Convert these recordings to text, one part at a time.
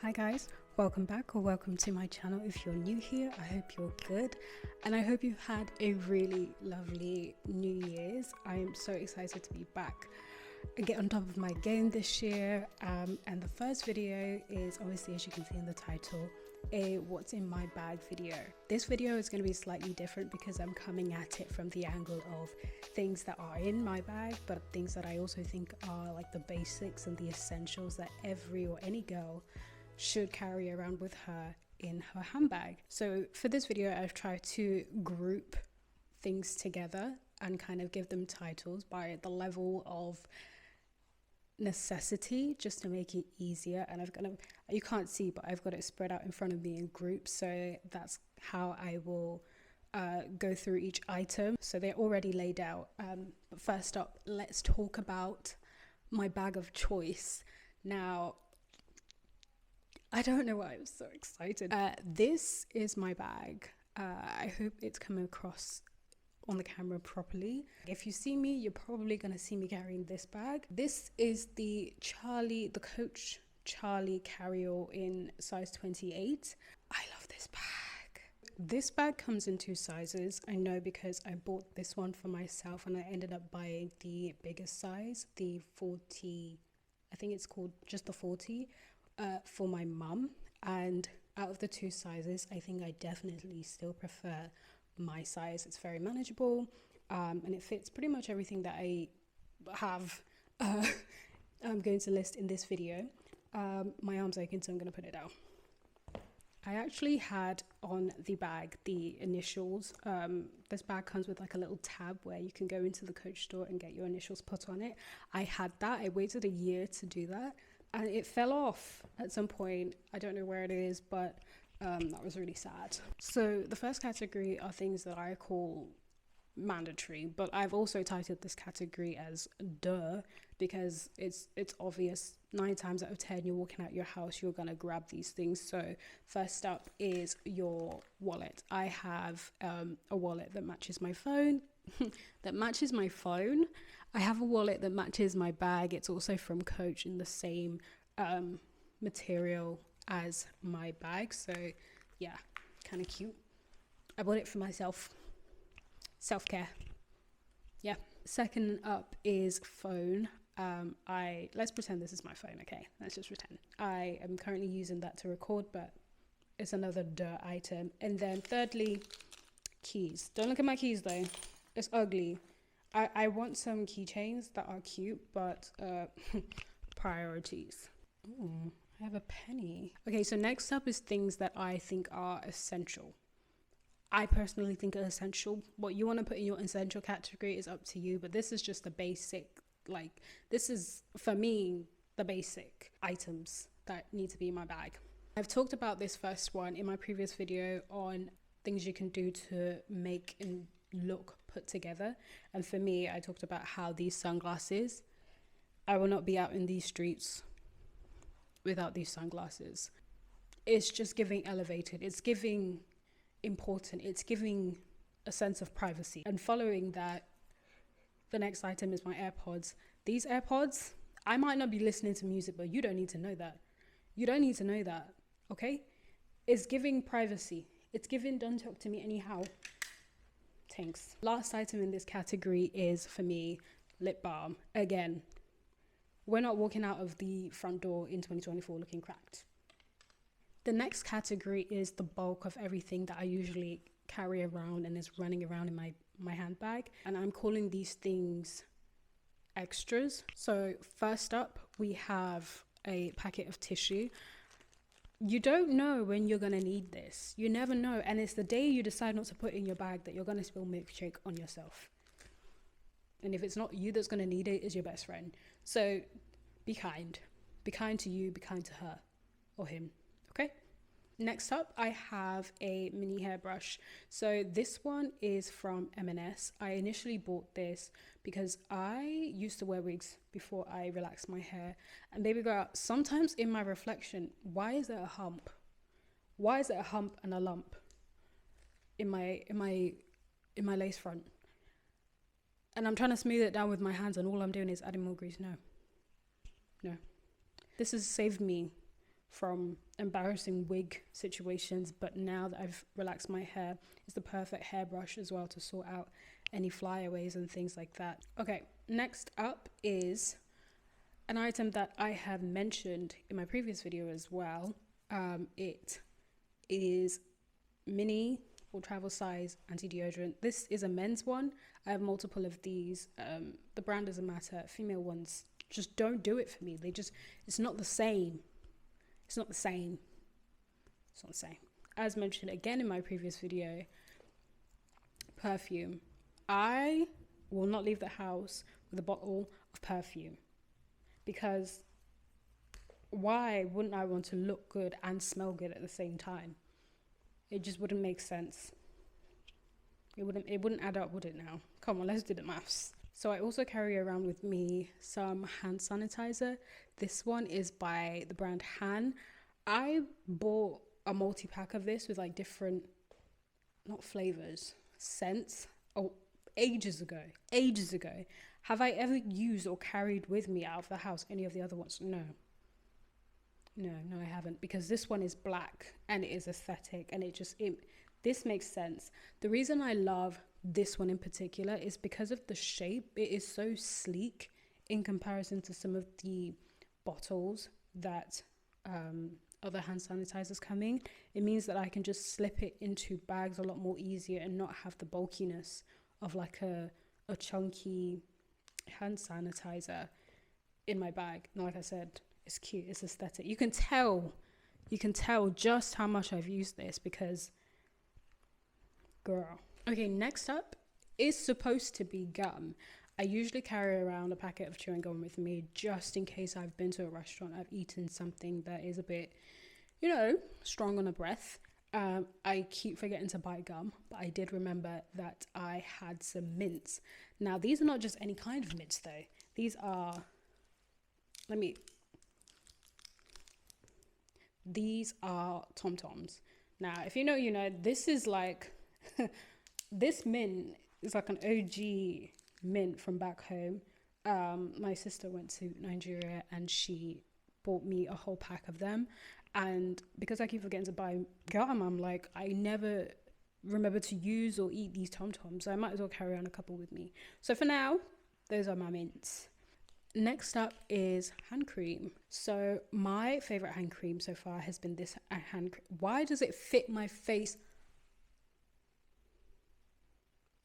Hi guys, welcome back or welcome to my channel. If you're new here, I hope you're good and I hope you've had a really lovely New Year's. I am so excited to be back and get on top of my game this year, and the first video is obviously, as you can see in the title, a what's in my bag video. This video is going to be slightly different because I'm coming at it from the angle of things that are in my bag, but things that I also think are like the basics and the essentials that every or any girl should carry around with her in her handbag. So for this video, I've tried to group things together and kind of give them titles by the level of necessity, just to make it easier. And I've got to, you can't see, but I've got it spread out in front of me in groups, so that's how I will go through each item. So they're already laid out, but first up, let's talk about my bag of choice. Now, I don't know why I'm so excited. This is my bag. I hope it's coming across on the camera properly. If you see me, you're probably gonna see me carrying this bag. This is the Coach Charlie carry-all in size 28. I love this bag. This bag comes in two sizes. I know because I bought this one for myself and I ended up buying the biggest size, the 40, I think it's called just the 40, for my mum. And out of the two sizes, I think I definitely still prefer my size. It's very manageable, and it fits pretty much everything that I have. I'm going to list in this video. My arm's aching, so I'm going to put it down. I actually had on the bag the initials. This bag comes with like a little tab where you can go into the Coach store and get your initials put on it. I had that. I waited a year to do that, and it fell off at some point. I don't know where it is, but that was really sad. So the first category are things that I call mandatory, but I've also titled this category as duh because it's obvious. 9 times out of 10 you're walking out your house, you're gonna grab these things. So first up is your wallet. I have a wallet that matches my phone I have a wallet that matches my bag. It's also from Coach in the same material as my bag, so yeah, kind of cute. I bought it for myself. Self-care. Yeah. Second up is phone. Let's pretend this is my phone. Okay, let's just pretend. I am currently using that to record, but it's another duh item. And then thirdly, keys. Don't look at my keys though, it's ugly. I want some keychains that are cute, but priorities. Ooh, I have a penny. Okay, so next up is things that I think are essential. I personally think are essential. What you want to put in your essential category is up to you, but this is just the basic, like, this is, for me, the basic items that need to be in my bag. I've talked about this first one in my previous video on things you can do to make and look put together. And for me, I talked about how these sunglasses, I will not be out in these streets without these sunglasses. It's just giving elevated, it's giving important, it's giving a sense of privacy. And following that, the next item is my AirPods. These AirPods, I might not be listening to music, but you don't need to know that. You don't need to know that, okay? It's giving privacy. It's giving don't talk to me anyhow. Thanks. Last item in this category is, for me, lip balm. Again, we're not walking out of the front door in 2024 looking cracked. The next category is the bulk of everything that I usually carry around and is running around in my handbag. And I'm calling these things extras. So first up, we have a packet of tissue. You don't know when you're gonna need this. You never know. And it's the day you decide not to put in your bag that you're gonna spill milkshake on yourself. And if it's not you that's gonna need it, it's your best friend. So be kind. Be kind to you, be kind to her or him, okay? Next up, I have a mini hairbrush. So this one is from M&S. I initially bought this because I used to wear wigs before I relaxed my hair. And baby girl, sometimes in my reflection, why is there a hump? Why is there a hump and a lump in my lace front? And I'm trying to smooth it down with my hands and all I'm doing is adding more grease. No. This has saved me from embarrassing wig situations, but now that I've relaxed my hair, it's the perfect hairbrush as well to sort out any flyaways and things like that. Okay, next up is an item that I have mentioned in my previous video as well. It is mini or travel size anti-deodorant. This is a men's one. I have multiple of these. The brand doesn't matter. Female ones just don't do it for me. It's not the same. It's not the same. It's not the same. As mentioned again in my previous video, perfume. I will not leave the house with a bottle of perfume, because why wouldn't I want to look good and smell good at the same time? It just wouldn't make sense. It wouldn't add up, would it now? Come on, let's do the maths. So I also carry around with me some hand sanitizer. This one is by the brand Han. I bought a multi-pack of this with like different, not flavors, scents. Oh, ages ago. Have I ever used or carried with me out of the house any of the other ones? No, I haven't, because this one is black and it is aesthetic, and this makes sense. The reason I love this one in particular is because of the shape. It is so sleek in comparison to some of the bottles that other hand sanitizers come in. It means that I can just slip it into bags a lot more easier and not have the bulkiness of like a chunky hand sanitizer in my bag. And like I said, it's cute, it's aesthetic. You can tell just how much I've used this, because girl. Okay, next up is supposed to be gum. I usually carry around a packet of chewing gum with me just in case I've been to a restaurant, I've eaten something that is a bit, strong on the breath. I keep forgetting to buy gum, but I did remember that I had some mints. Now, these are not just any kind of mints though. These are, these are Tom-Toms. Now, if you know, you know, this is like, this mint is like an OG mint from back home. My sister went to Nigeria and she bought me a whole pack of them. And because I keep forgetting to buy gum, I'm like, I never remember to use or eat these Tom-Toms. So I might as well carry on a couple with me. So for now, those are my mints. Next up is hand cream. So my favorite hand cream so far has been this hand cream. Why does it fit my face?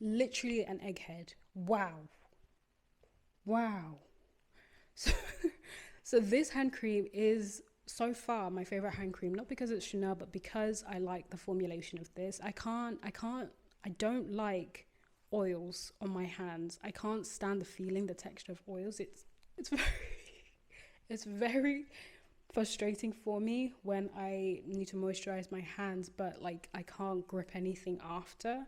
Literally an egghead. Wow. So this hand cream is so far my favorite hand cream, not because it's Chanel, but because I like the formulation of this. I don't like oils on my hands. I can't stand the feeling, the texture of oils. It's very frustrating for me when I need to moisturize my hands, but like I can't grip anything after.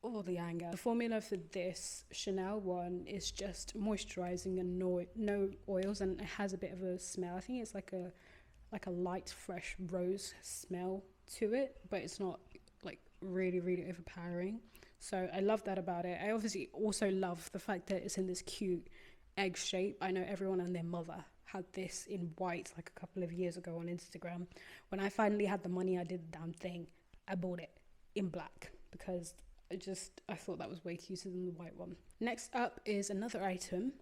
Oh, the anger. The formula for this Chanel one is just moisturizing and no oils, and it has a bit of a smell. I think it's like a light fresh rose smell to it, but it's not like really overpowering. So I love that about it. I obviously also love the fact that it's in this cute egg shape. I know everyone and their mother had this in white like a couple of years ago on Instagram. When I finally had the money, I did the damn thing. I bought it in black because I thought that was way cuter than the white one. Next up is another item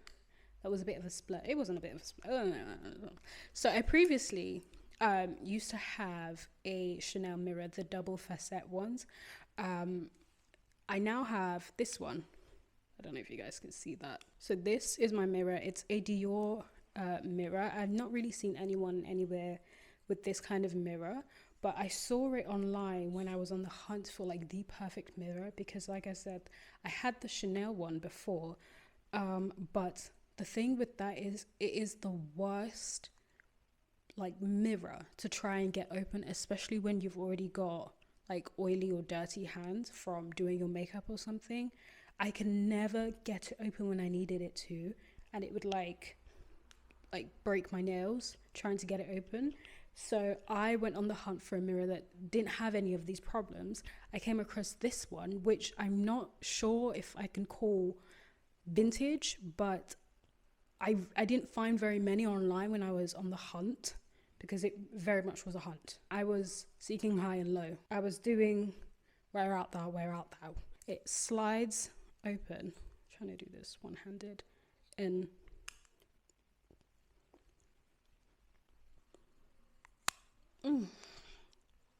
that was a bit of a split. It wasn't a bit of a split. Oh, no. So I previously used to have a Chanel mirror, the double facette ones. I now have this one. I don't know if you guys can see that. So this is my mirror. It's a Dior mirror. I've not really seen anyone anywhere with this kind of mirror, but I saw it online when I was on the hunt for like the perfect mirror, because like I said, I had the Chanel one before, but the thing with that is it is the worst like mirror to try and get open, especially when you've already got like oily or dirty hands from doing your makeup or something. I can never get it open when I needed it to, and it would like break my nails trying to get it open. So I went on the hunt for a mirror that didn't have any of these problems. I came across this one, which I'm not sure if I can call vintage, but I didn't find very many online when I was on the hunt, because it very much was a hunt. I was seeking high and low. I was doing where art thou, where art thou. It slides open. I'm trying to do this one-handed. And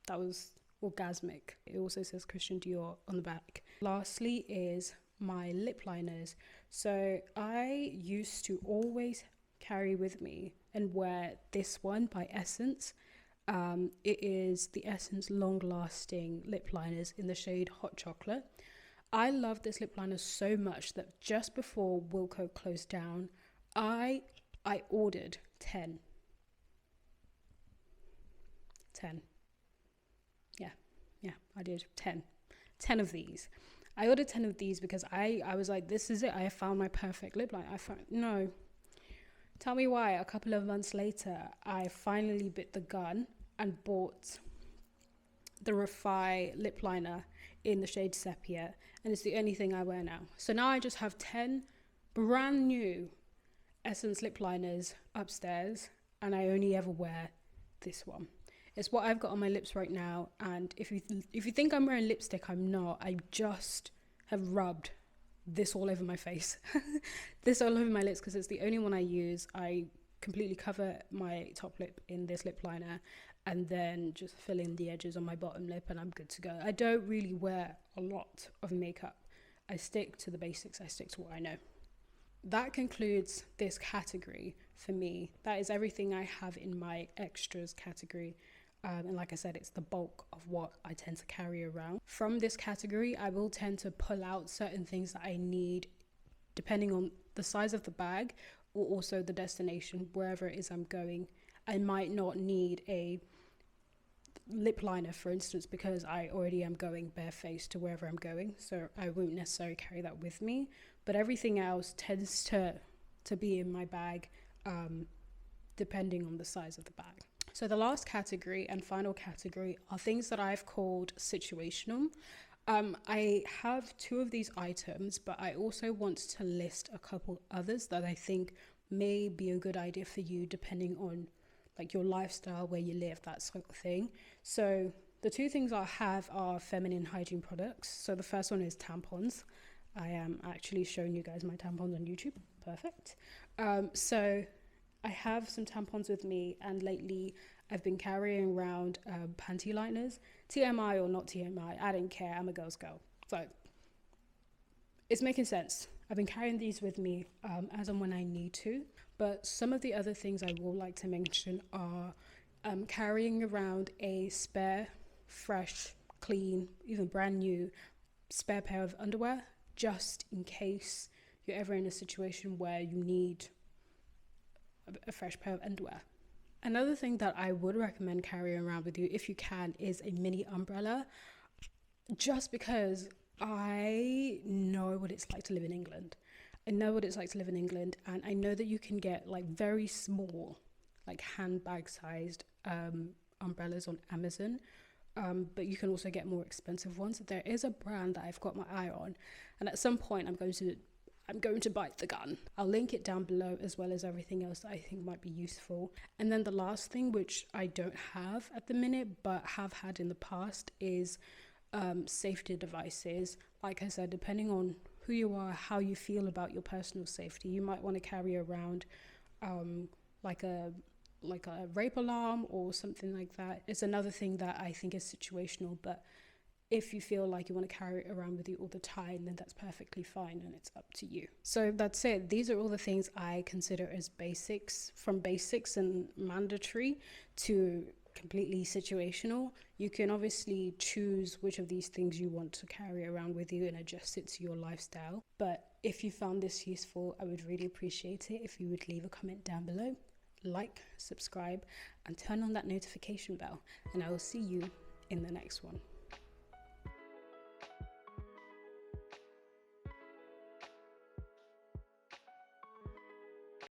that was orgasmic. It also says Christian Dior on the back. Lastly is my lip liners. So I used to always carry with me and wear this one by Essence. It is the Essence long lasting lip liners in the shade Hot Chocolate. I love this lip liner so much that just before Wilko closed down, I ordered 10. Yeah, I did 10 of these. I ordered 10 of these because I was like, this is it. I found my perfect lip liner. No. Tell me why. A couple of months later, I finally bit the gun and bought the Refi lip liner in the shade Sepia. And it's the only thing I wear now. So now I just have 10 brand new Essence lip liners upstairs. And I only ever wear this one. It's what I've got on my lips right now, and if you think I'm wearing lipstick, I'm not. I just have rubbed this all over my face. This all over my lips because it's the only one I use. I completely cover my top lip in this lip liner and then just fill in the edges on my bottom lip and I'm good to go. I don't really wear a lot of makeup. I stick to the basics. I stick to what I know. That concludes this category for me. That is everything I have in my extras category. And like I said, it's the bulk of what I tend to carry around. From this category, I will tend to pull out certain things that I need depending on the size of the bag or also the destination, wherever it is I'm going. I might not need a lip liner, for instance, because I already am going barefaced to wherever I'm going. So I won't necessarily carry that with me. But everything else tends to be in my bag, depending on the size of the bag. So the last category and final category are things that I've called situational. I have 2 of these items, but I also want to list a couple others that I think may be a good idea for you depending on like your lifestyle, where you live, that sort of thing. So the 2 things I have are feminine hygiene products. So the first one is tampons. I am actually showing you guys my tampons on YouTube. Perfect. So I have some tampons with me, and lately I've been carrying around panty liners. TMI or not TMI, I don't care. I'm a girl's girl. So it's making sense. I've been carrying these with me as and when I need to. But some of the other things I will like to mention are carrying around a spare, fresh, clean, even brand new spare pair of underwear, just in case you're ever in a situation where you need a fresh pair of underwear. Another thing that I would recommend carrying around with you, if you can, is a mini umbrella, just because I know what it's like to live in England. And I know that you can get like very small, like handbag sized umbrellas on Amazon, but you can also get more expensive ones. There is a brand that I've got my eye on, and at some point I'm going to bite the gun. I'll link it down below, as well as everything else that I think might be useful. And then the last thing, which I don't have at the minute but have had in the past, is safety devices. Like I said, depending on who you are, how you feel about your personal safety, you might want to carry around like a rape alarm or something like that. It's another thing that I think is situational, but if you feel like you want to carry it around with you all the time, then that's perfectly fine and it's up to you. So that's it. These are all the things I consider as basics, from basics and mandatory to completely situational. You can obviously choose which of these things you want to carry around with you and adjust it to your lifestyle. But if you found this useful, I would really appreciate it if you would leave a comment down below, like, subscribe, and turn on that notification bell. And I will see you in the next one.